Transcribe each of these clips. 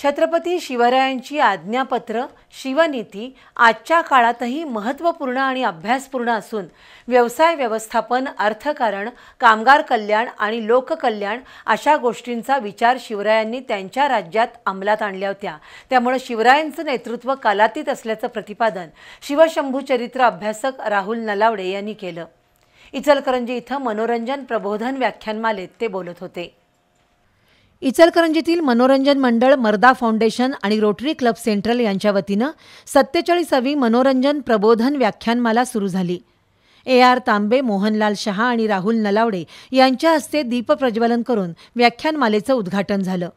छत्रपती शिवरायांची आज्ञापत्र शिवनीती आजच्या काळातही महत्त्वपूर्ण आणि अभ्यासपूर्ण असून व्यवसाय व्यवस्थापन, अर्थकारण, कामगार कल्याण आणि लोककल्याण अशा गोष्टींचा विचार शिवरायांनी त्यांच्या राज्यात अंमलात आणल्या होत्या। त्यामुळे शिवरायांचं नेतृत्व कालातीत असल्याचं प्रतिपादन शिवशंभू चरित्र अभ्यासक राहुल नलावडे यांनी केलं। इचलकरंजी इथं मनोरंजन प्रबोधन व्याख्यानमालेत ते बोलत होते। इचलकरंजीतील मनोरंजन मंडळ, मर्दा फाउंडेशन आणि रोटरी क्लब सेंट्रल यांच्या वतीनं 47वी मनोरंजन प्रबोधन व्याख्यानमाला सुरू झाली। AR तांबे, मोहनलाल शहा आणि राहुल नलावडे यांच्या हस्ते दीपप्रज्वलन करून व्याख्यानमालेचं उद्घाटन झालं।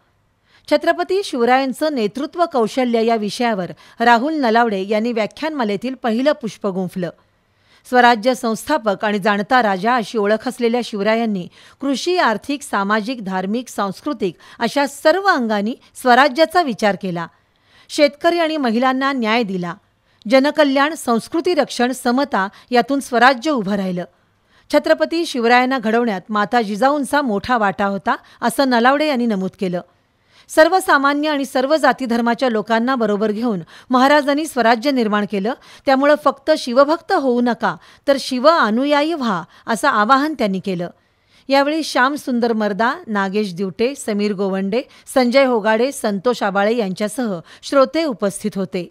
छत्रपती शिवरायांचं नेतृत्व कौशल्य या विषयावर राहुल नलावडे यांनी व्याख्यानमालेतील पहिलं पुष्प गुंफलं। स्वराज्य संस्थापक आणि जाणता राजा अशी ओळख असलेल्या शिवरायांनी कृषी, आर्थिक, सामाजिक, धार्मिक, सांस्कृतिक अशा सर्व अंगांनी स्वराज्याचा विचार केला। शेतकरी आणि महिलांना न्याय दिला। जनकल्याण, संस्कृती रक्षण, समता यातून स्वराज्य उभं राहिलं। छत्रपती शिवरायांना घडवण्यात माता जिजाऊंचा मोठा वाटा होता, असं नलावडे यांनी नमूद केलं। सर्वसामान्य आणि सर्व जाती धर्माच्या लोकांना बरोबर घेऊन महाराजांनी स्वराज्य निर्माण केलं। त्यामुळे फक्त शिवभक्त होऊ नका, तर शिव अनुयायी व्हा, असं आवाहन त्यांनी केलं। यावेळी श्याम सुंदर मर्दा, नागेश दिवटे, समीर गोवंडे, संजय होगाडे, संतोष आबाळे यांच्यासह श्रोते उपस्थित होते।